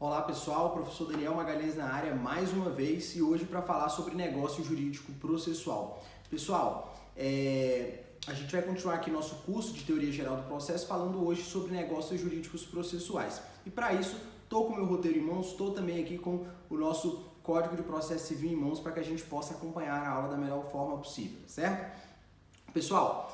Olá pessoal, professor Daniel Magalhães na área mais uma vez e hoje para falar sobre negócio jurídico processual. Pessoal, a gente vai continuar aqui nosso curso de Teoria Geral do Processo falando hoje sobre negócios jurídicos processuais. E para isso, estou com o meu roteiro em mãos, estou também aqui com o nosso Código de Processo Civil em mãos para que a gente possa acompanhar a aula da melhor forma possível, certo? Pessoal,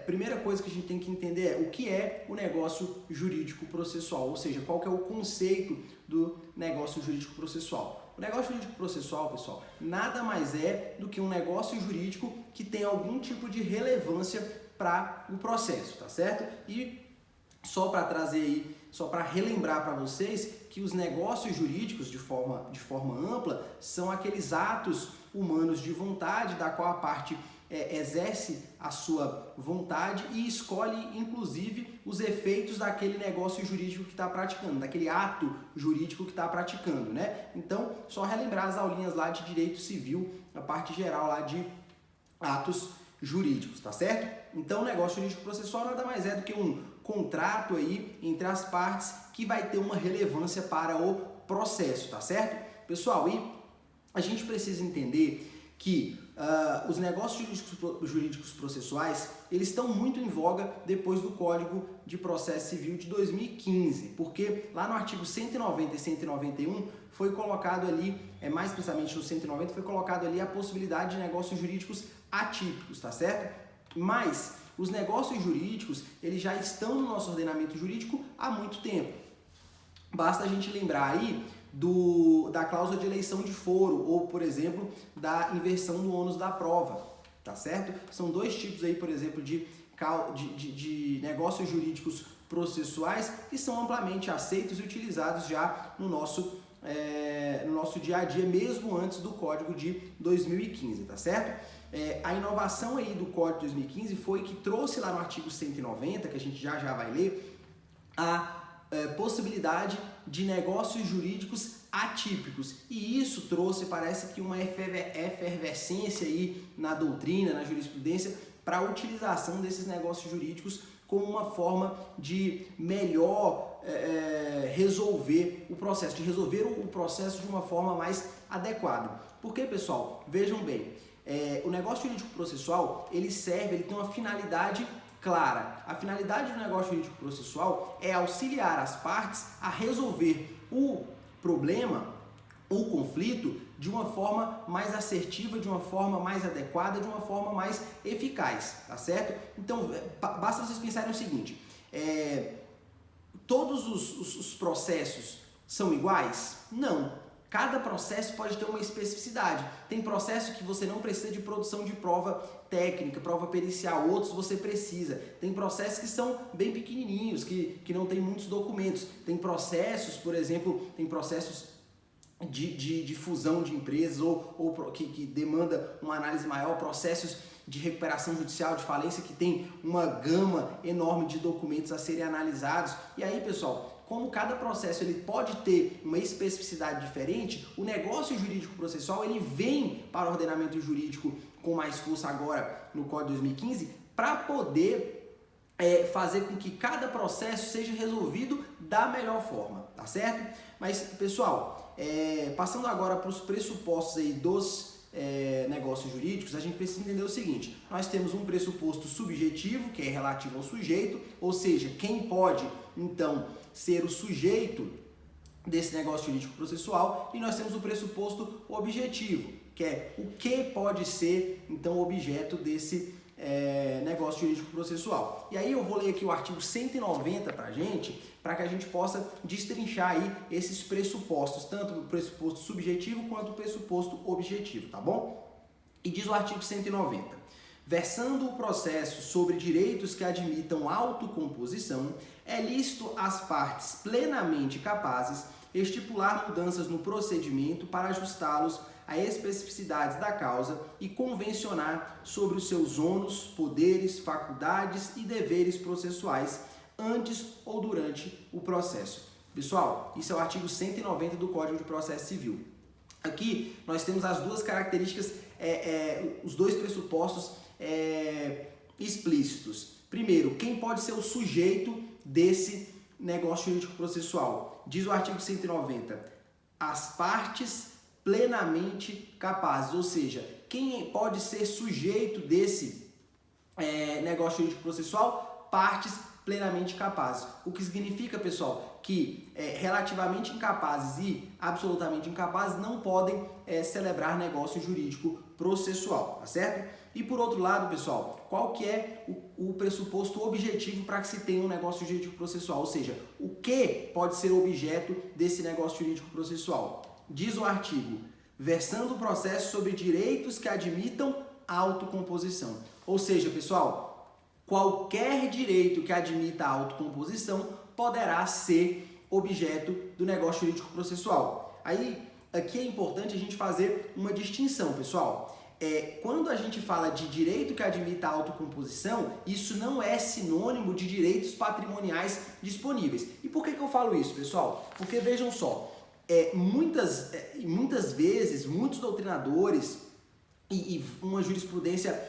primeira coisa que a gente tem que entender é o que é o negócio jurídico processual, ou seja, qual que é o conceito do negócio jurídico processual. O negócio jurídico processual, pessoal, nada mais é do que um negócio jurídico que tem algum tipo de relevância para o processo, tá certo? E só para trazer aí, só para relembrar para vocês que os negócios jurídicos de forma ampla são aqueles atos humanos de vontade da qual a parte exerce a sua vontade e escolhe, inclusive, os efeitos daquele negócio jurídico que está praticando, daquele ato jurídico que está praticando, né? Então, só relembrar as aulinhas lá de direito civil, a parte geral lá de atos jurídicos, tá certo? Então, o negócio jurídico processual nada mais é do que um contrato aí entre as partes que vai ter uma relevância para o processo, tá certo? Pessoal, e a gente precisa entender que os negócios jurídicos processuais, eles estão muito em voga depois do Código de Processo Civil de 2015, porque lá no artigo 190 e 191 foi colocado ali, mais precisamente no 190, foi colocado ali a possibilidade de negócios jurídicos atípicos, tá certo? Mas os negócios jurídicos, eles já estão no nosso ordenamento jurídico há muito tempo. Basta a gente lembrar aí da cláusula de eleição de foro ou, por exemplo, da inversão do ônus da prova, tá certo? São dois tipos aí, por exemplo, de negócios jurídicos processuais que são amplamente aceitos e utilizados já no nosso dia a dia, mesmo antes do Código de 2015, tá certo? A inovação aí do Código de 2015 foi que trouxe lá no artigo 190, que a gente já vai ler, a possibilidade de negócios jurídicos atípicos. E isso trouxe, parece que uma efervescência aí na doutrina, na jurisprudência, para a utilização desses negócios jurídicos como uma forma de melhor resolver o processo, de resolver o processo de uma forma mais adequada. Porque, pessoal, vejam bem, o negócio jurídico processual, ele tem uma finalidade clara. A finalidade do negócio jurídico processual é auxiliar as partes a resolver o problema, o conflito, de uma forma mais assertiva, de uma forma mais adequada, de uma forma mais eficaz, tá certo? Então, basta vocês pensarem o seguinte, todos os processos são iguais? Não. Cada processo pode ter uma especificidade. Tem processo que você não precisa de produção de prova técnica, prova pericial, outros você precisa. Tem processos que são bem pequenininhos, que não tem muitos documentos. Tem processos, por exemplo, de fusão de empresas ou que demanda uma análise maior, processos de recuperação judicial, de falência, que tem uma gama enorme de documentos a serem analisados. E aí, pessoal, como cada processo ele pode ter uma especificidade diferente, o negócio jurídico processual ele vem para o ordenamento jurídico com mais força agora no Código de 2015 para poder fazer com que cada processo seja resolvido da melhor forma, tá certo? Mas, pessoal, passando agora para os pressupostos aí dos negócios jurídicos, a gente precisa entender o seguinte: nós temos um pressuposto subjetivo, que é relativo ao sujeito, ou seja, quem pode, então, ser o sujeito desse negócio jurídico processual, e nós temos o pressuposto objetivo, que é o que pode ser, então, o objeto desse negócio jurídico processual. E aí eu vou ler aqui o artigo 190 pra gente, para que a gente possa destrinchar aí esses pressupostos, tanto o pressuposto subjetivo quanto o pressuposto objetivo, tá bom? E diz o artigo 190: versando o processo sobre direitos que admitam autocomposição, é lícito às partes plenamente capazes estipular mudanças no procedimento para ajustá-los a especificidades da causa e convencionar sobre os seus ônus, poderes, faculdades e deveres processuais antes ou durante o processo. Pessoal, isso é o artigo 190 do Código de Processo Civil. Aqui nós temos as duas características, os dois pressupostos explícitos. Primeiro, quem pode ser o sujeito desse negócio jurídico processual? diz o artigo 190, as partes plenamente capazes, ou seja, quem pode ser sujeito desse negócio jurídico processual? Partes plenamente capazes. O que significa, pessoal, que relativamente incapazes e absolutamente incapazes não podem celebrar negócio jurídico processual, tá certo? E por outro lado, pessoal, qual que é o pressuposto objetivo para que se tenha um negócio jurídico processual? Ou seja, o que pode ser objeto desse negócio jurídico processual? Diz o artigo, versando o processo sobre direitos que admitam autocomposição. Ou seja, pessoal, qualquer direito que admita autocomposição poderá ser objeto do negócio jurídico processual. Aí, aqui é importante a gente fazer uma distinção, pessoal. Quando a gente fala de direito que admita autocomposição, isso não é sinônimo de direitos patrimoniais disponíveis. E por que eu falo isso, pessoal? Porque vejam só, muitas vezes, muitos doutrinadores e uma jurisprudência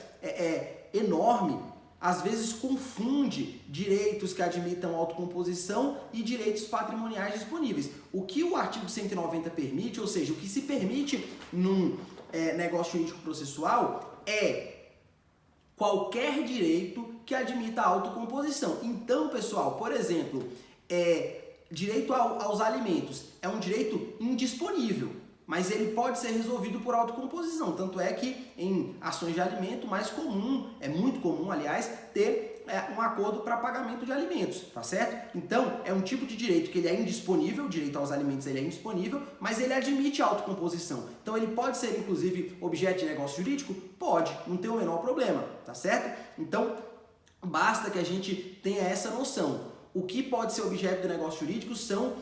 enorme, às vezes confunde direitos que admitam autocomposição e direitos patrimoniais disponíveis. O que o artigo 190 permite, ou seja, o que se permite num negócio jurídico processual é qualquer direito que admita autocomposição. Então, pessoal, por exemplo, direito aos alimentos é um direito indisponível, mas ele pode ser resolvido por autocomposição. Tanto é que em ações de alimento é muito comum, aliás, ter um acordo para pagamento de alimentos, tá certo? Então, é um tipo de direito que ele é indisponível, o direito aos alimentos ele é indisponível, mas ele admite autocomposição. Então, ele pode ser, inclusive, objeto de negócio jurídico? Pode, não tem o menor problema, tá certo? Então, basta que a gente tenha essa noção. O que pode ser objeto de negócio jurídico são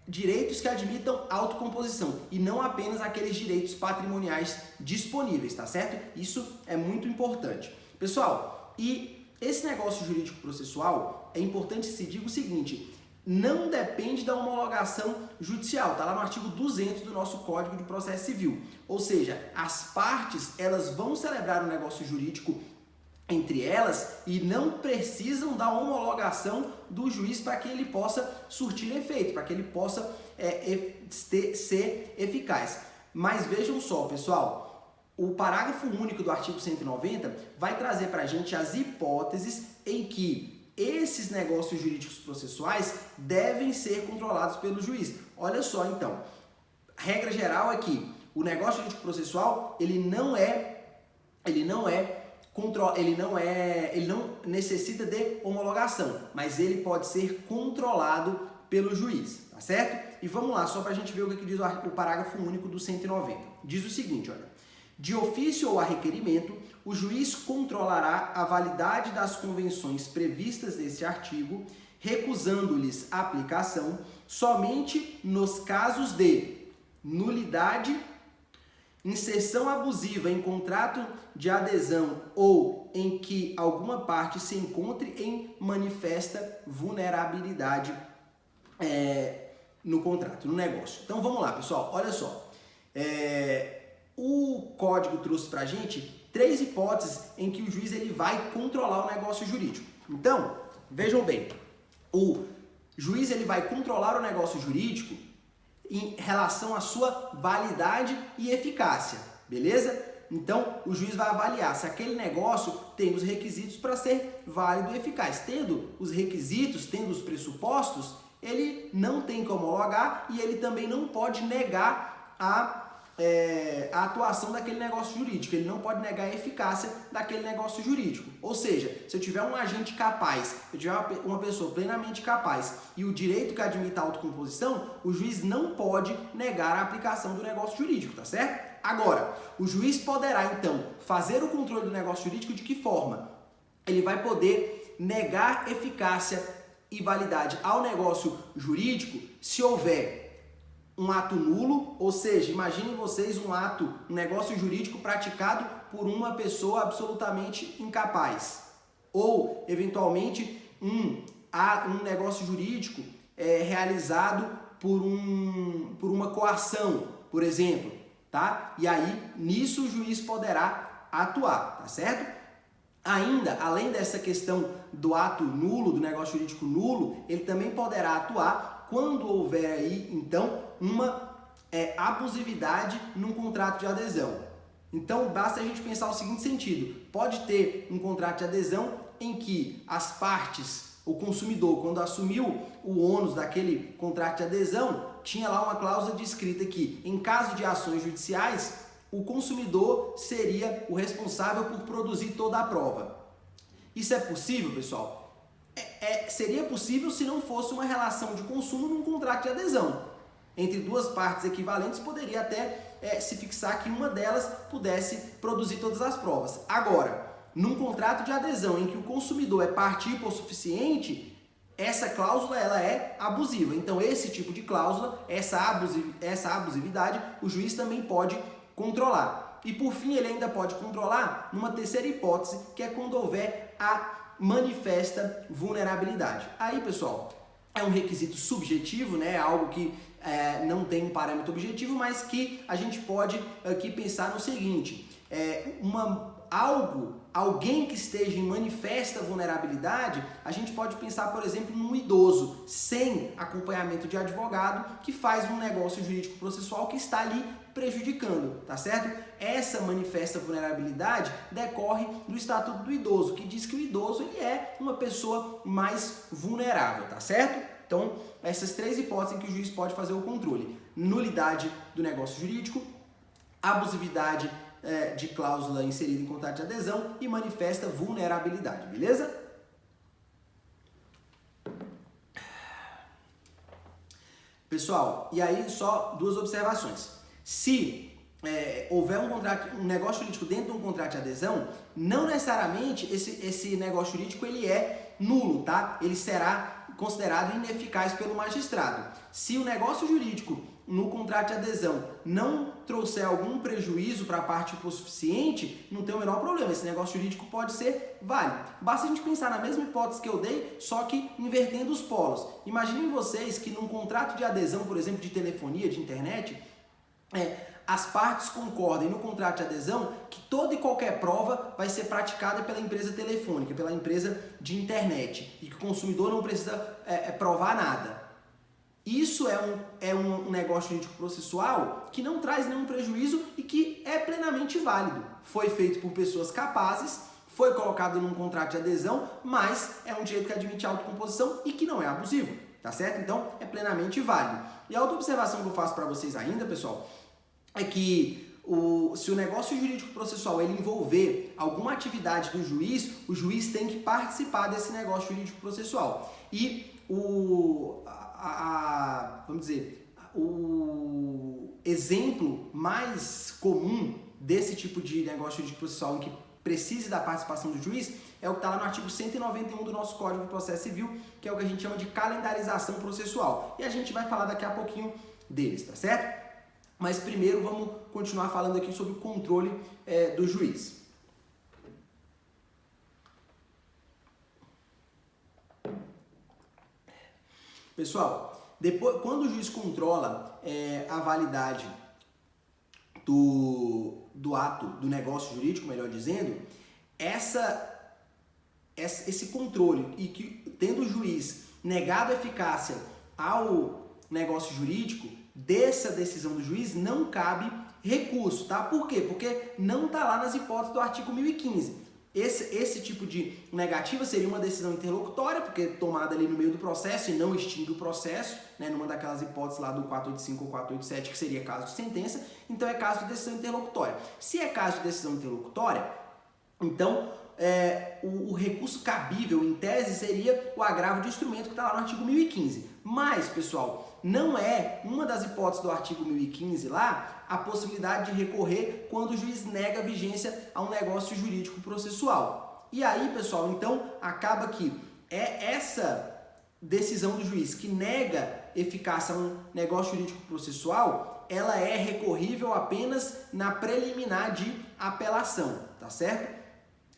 direitos que admitam autocomposição e não apenas aqueles direitos patrimoniais disponíveis, tá certo? Isso é muito importante. Pessoal, e esse negócio jurídico processual, é importante que se diga o seguinte, não depende da homologação judicial, tá lá no artigo 200 do nosso Código de Processo Civil. Ou seja, as partes, elas vão celebrar um negócio jurídico entre elas e não precisam da homologação do juiz para que ele possa surtir efeito, para que ele possa ser eficaz. Mas vejam só, pessoal, o parágrafo único do artigo 190 vai trazer para a gente as hipóteses em que esses negócios jurídicos processuais devem ser controlados pelo juiz. Olha só, então, a regra geral é que o negócio jurídico processual ele não necessita de homologação, mas ele pode ser controlado pelo juiz, tá certo? E vamos lá, só para a gente ver o que diz o parágrafo único do 190. Diz o seguinte, olha, de ofício ou a requerimento, o juiz controlará a validade das convenções previstas neste artigo, recusando-lhes a aplicação somente nos casos de nulidade, inserção abusiva em contrato de adesão ou em que alguma parte se encontre em manifesta vulnerabilidade no contrato, no negócio. Então vamos lá, pessoal, olha só. O código trouxe pra gente 3 hipóteses em que o juiz ele vai controlar o negócio jurídico. Então, vejam bem, o juiz ele vai controlar o negócio jurídico em relação à sua validade e eficácia, beleza? Então, o juiz vai avaliar se aquele negócio tem os requisitos para ser válido e eficaz. Tendo os requisitos, tendo os pressupostos, ele não tem como homologar e ele também não pode negar a atuação daquele negócio jurídico, ele não pode negar a eficácia daquele negócio jurídico. Ou seja, se eu tiver um agente capaz, se eu tiver uma pessoa plenamente capaz e o direito que admita a autocomposição, o juiz não pode negar a aplicação do negócio jurídico, tá certo? Agora, o juiz poderá então fazer o controle do negócio jurídico de que forma? Ele vai poder negar eficácia e validade ao negócio jurídico se houver um ato nulo, ou seja, imaginem vocês um negócio jurídico praticado por uma pessoa absolutamente incapaz. Ou, eventualmente, um negócio jurídico realizado por uma coação, por exemplo, tá? E aí, nisso o juiz poderá atuar, tá certo? Ainda, além dessa questão do ato nulo, do negócio jurídico nulo, ele também poderá atuar quando houver aí, então, uma abusividade num contrato de adesão. Então, basta a gente pensar o seguinte sentido: pode ter um contrato de adesão em que as partes, o consumidor, quando assumiu o ônus daquele contrato de adesão, tinha lá uma cláusula descrita que, em caso de ações judiciais, o consumidor seria o responsável por produzir toda a prova. Isso é possível, pessoal? Seria possível se não fosse uma relação de consumo num contrato de adesão. Entre duas partes equivalentes, poderia até se fixar que uma delas pudesse produzir todas as provas. Agora, num contrato de adesão em que o consumidor é parte hipossuficiente, essa cláusula ela é abusiva. Então, esse tipo de cláusula, essa abusividade, o juiz também pode controlar. E por fim, ele ainda pode controlar numa terceira hipótese, que é quando houver a manifesta vulnerabilidade. Aí, pessoal, é um requisito subjetivo, né? Algo que não tem um parâmetro objetivo, mas que a gente pode aqui pensar no seguinte: alguém que esteja em manifesta vulnerabilidade, a gente pode pensar, por exemplo, num idoso sem acompanhamento de advogado que faz um negócio jurídico processual que está ali prejudicando, tá certo? Essa manifesta vulnerabilidade decorre do Estatuto do Idoso, que diz que o idoso ele é uma pessoa mais vulnerável, tá certo? Então, essas três hipóteses em que o juiz pode fazer o controle: nulidade do negócio jurídico, abusividade de cláusula inserida em contrato de adesão e manifesta vulnerabilidade, beleza? Pessoal, e aí só duas observações. Se houver um negócio jurídico dentro de um contrato de adesão, não necessariamente esse negócio jurídico ele é nulo, tá? Ele será considerado ineficaz pelo magistrado. Se o negócio jurídico no contrato de adesão não trouxer algum prejuízo para a parte hipossuficiente, não tem o menor problema, esse negócio jurídico pode ser válido. Basta a gente pensar na mesma hipótese que eu dei, só que invertendo os polos. Imaginem vocês que num contrato de adesão, por exemplo, de telefonia, de internet, as partes concordem no contrato de adesão que toda e qualquer prova vai ser praticada pela empresa telefônica, pela empresa de internet, e que o consumidor não precisa provar nada. Isso é um negócio jurídico processual que não traz nenhum prejuízo e que é plenamente válido. Foi feito por pessoas capazes, foi colocado num contrato de adesão, mas é um direito que admite autocomposição e que não é abusivo, tá certo? Então, é plenamente válido. E a outra observação que eu faço para vocês ainda, pessoal, é que se o negócio jurídico processual ele envolver alguma atividade do juiz, o juiz tem que participar desse negócio jurídico processual. E vamos dizer, o exemplo mais comum desse tipo de negócio jurídico processual em que precise da participação do juiz é o que está lá no artigo 191 do nosso Código de Processo Civil, que é o que a gente chama de calendarização processual. E a gente vai falar daqui a pouquinho deles, tá certo? Mas primeiro vamos continuar falando aqui sobre o controle do juiz. Pessoal, quando o juiz controla a validade do ato, do negócio jurídico, melhor dizendo, esse controle e que, tendo o juiz negado a eficácia ao negócio jurídico, dessa decisão do juiz não cabe recurso, tá? Por quê? Porque não está lá nas hipóteses do artigo 1015. Esse tipo de negativa seria uma decisão interlocutória, porque tomada ali no meio do processo e não extingue o processo, né, numa daquelas hipóteses lá do 485 ou 487, que seria caso de sentença, então é caso de decisão interlocutória. Se é caso de decisão interlocutória, então o recurso cabível, em tese, seria o agravo de instrumento que está lá no artigo 1015. Mas, pessoal, não é uma das hipóteses do artigo 1015 lá a possibilidade de recorrer quando o juiz nega a vigência a um negócio jurídico processual. E aí, pessoal, então acaba que essa decisão do juiz que nega eficácia a um negócio jurídico processual, ela é recorrível apenas na preliminar de apelação, tá certo?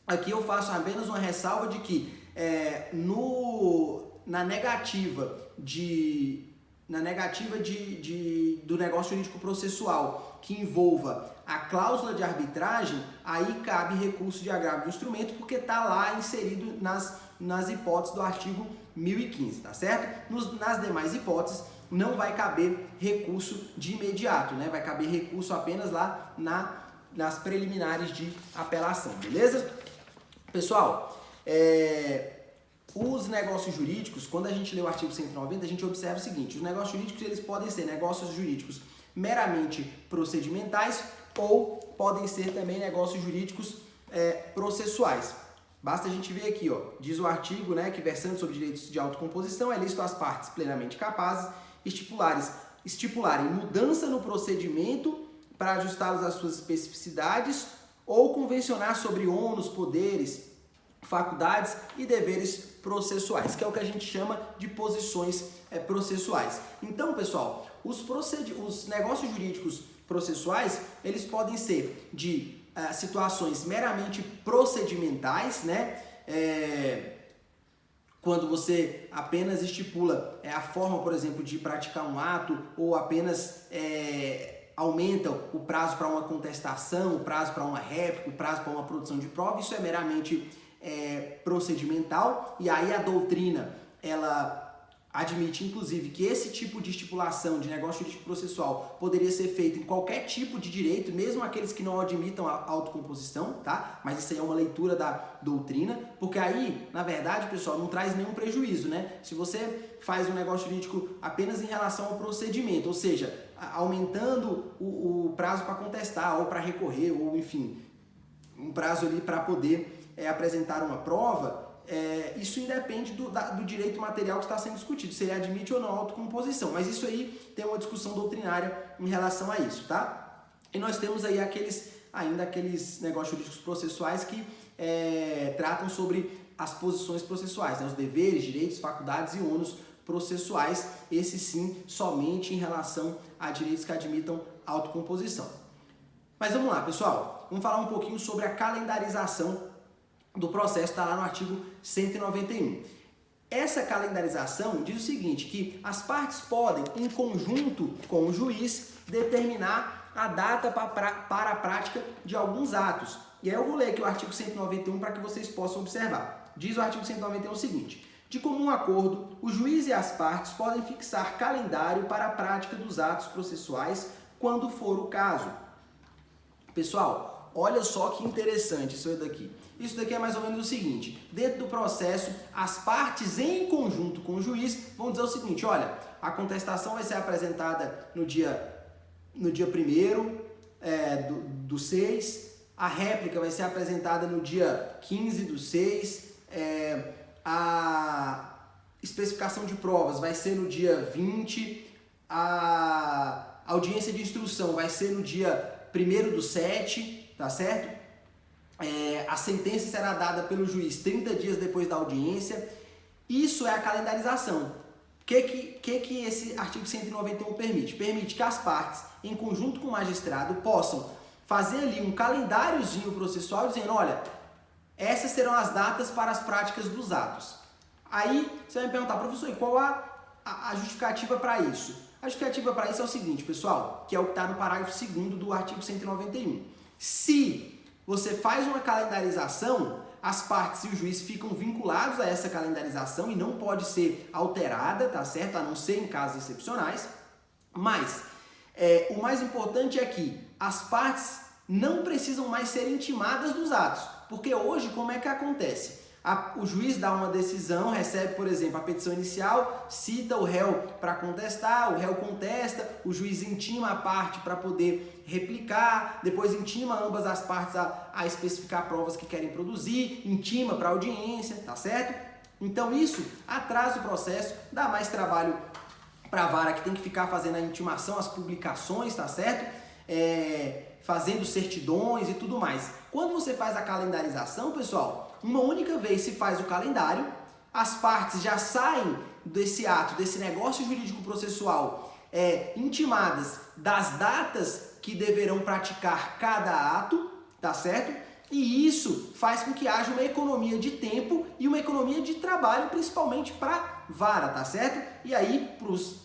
Aqui eu faço apenas uma ressalva de que na negativa do negócio jurídico processual que envolva a cláusula de arbitragem, aí cabe recurso de agravo de instrumento, porque está lá inserido nas hipóteses do artigo 1015, tá certo? Nas demais hipóteses, não vai caber recurso de imediato, né? Vai caber recurso apenas lá nas preliminares de apelação, beleza? Pessoal, os negócios jurídicos, quando a gente lê o artigo 190, a gente observa o seguinte: os negócios jurídicos eles podem ser negócios jurídicos meramente procedimentais ou podem ser também negócios jurídicos processuais. Basta a gente ver aqui, ó, diz o artigo, né, que versando sobre direitos de autocomposição é lícito às partes plenamente capazes estipularem mudança no procedimento para ajustá-los às suas especificidades ou convencionar sobre ônus, poderes, faculdades e deveres processuais, que é o que a gente chama de posições processuais. Então, pessoal, os negócios jurídicos processuais, eles podem ser de situações meramente procedimentais, né? Quando você apenas estipula a forma, por exemplo, de praticar um ato ou apenas aumenta o prazo para uma contestação, o prazo para uma réplica, o prazo para uma produção de prova, isso é meramente procedimental, e aí a doutrina ela admite, inclusive, que esse tipo de estipulação de negócio jurídico processual poderia ser feito em qualquer tipo de direito, mesmo aqueles que não admitam a autocomposição, tá? Mas isso aí é uma leitura da doutrina, porque aí, na verdade, pessoal, não traz nenhum prejuízo, né? Se você faz um negócio jurídico apenas em relação ao procedimento, ou seja, aumentando o prazo para contestar, ou para recorrer, ou enfim, um prazo ali para poder apresentar uma prova, isso independe do direito material que está sendo discutido, se ele admite ou não a autocomposição, mas isso aí tem uma discussão doutrinária em relação a isso, tá? E nós temos aí aqueles negócios jurídicos processuais que tratam sobre as posições processuais, né? Os deveres, direitos, faculdades e ônus processuais, esse sim, somente em relação a direitos que admitam autocomposição. Mas vamos lá, pessoal, vamos falar um pouquinho sobre a calendarização do processo, está lá no artigo 191. Essa calendarização diz o seguinte, que as partes podem, em conjunto com o juiz, determinar a data para a prática de alguns atos. E aí eu vou ler aqui o artigo 191 para que vocês possam observar. Diz o artigo 191 o seguinte: de comum acordo, o juiz e as partes podem fixar calendário para a prática dos atos processuais quando for o caso. Pessoal, olha só que interessante isso daqui. Isso daqui é mais ou menos o seguinte: dentro do processo, as partes em conjunto com o juiz vão dizer o seguinte: olha, a contestação vai ser apresentada no dia 1º do 6, a réplica vai ser apresentada no dia 15 do 6, a especificação de provas vai ser no dia 20, a audiência de instrução vai ser no dia 1º do 7, tá certo? A sentença será dada pelo juiz 30 dias depois da audiência. Isso é a calendarização. O que esse artigo 191 permite? Permite que as partes, em conjunto com o magistrado, possam fazer ali um calendáriozinho processual dizendo, olha, essas serão as datas para as práticas dos atos. Aí você vai me perguntar, professor, e qual a justificativa para isso? A justificativa para isso é o seguinte, pessoal, que é o que está no parágrafo 2º do artigo 191. Se você faz uma calendarização, as partes e o juiz ficam vinculados a essa calendarização e não pode ser alterada, tá certo? A não ser em casos excepcionais. Mas o mais importante é que as partes não precisam mais ser intimadas dos atos. Porque hoje, como é que acontece? O juiz dá uma decisão, recebe, por exemplo, a petição inicial, cita o réu para contestar, o réu contesta, o juiz intima a parte para poder replicar, depois intima ambas as partes a especificar provas que querem produzir, intima para audiência, tá certo? Então isso atrasa o processo, dá mais trabalho para a vara que tem que ficar fazendo a intimação, as publicações, tá certo? Fazendo certidões e tudo mais. Quando você faz a calendarização, pessoal, uma única vez se faz o calendário, as partes já saem desse ato, desse negócio jurídico processual, intimadas das datas que deverão praticar cada ato, tá certo? E isso faz com que haja uma economia de tempo e uma economia de trabalho, principalmente para vara, tá certo? E aí,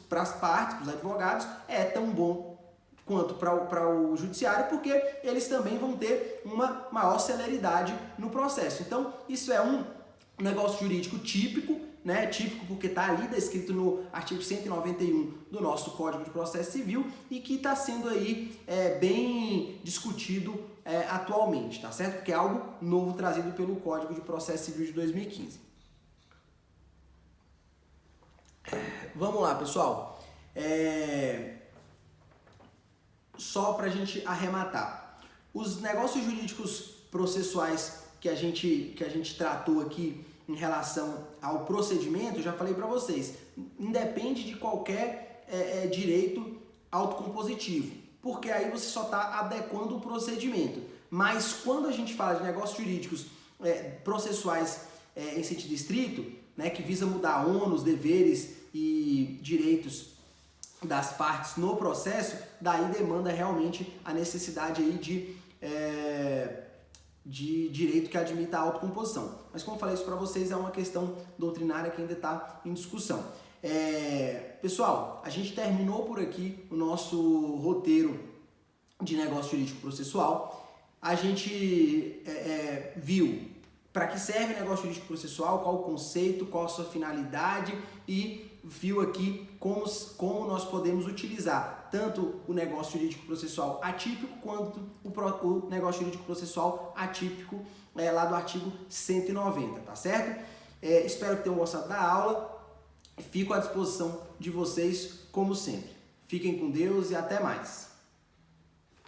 para as partes, para os advogados, é tão bom quanto para o judiciário, porque eles também vão ter uma maior celeridade no processo. Então, isso é um negócio jurídico típico, né? Típico porque está ali descrito no artigo 191 do nosso Código de Processo Civil e que está sendo aí bem discutido atualmente, tá certo? Porque é algo novo trazido pelo Código de Processo Civil de 2015. Vamos lá, pessoal. Só para a gente arrematar. Os negócios jurídicos processuais que a gente tratou aqui em relação ao procedimento, eu já falei para vocês, independe de qualquer direito autocompositivo, porque aí você só está adequando o procedimento. Mas quando a gente fala de negócios jurídicos processuais em sentido estrito, né, que visa mudar ônus, deveres e direitos das partes no processo, daí demanda realmente a necessidade aí de direito que admita a autocomposição. Mas como eu falei isso para vocês, é uma questão doutrinária que ainda está em discussão. Pessoal, a gente terminou por aqui o nosso roteiro de negócio jurídico processual. A gente viu para que serve o negócio jurídico processual, qual o conceito, qual a sua finalidade e viu aqui como nós podemos utilizar tanto o negócio jurídico processual atípico quanto o negócio jurídico processual atípico lá do artigo 190, tá certo? Espero que tenham gostado da aula. Fico à disposição de vocês como sempre. Fiquem com Deus e até mais.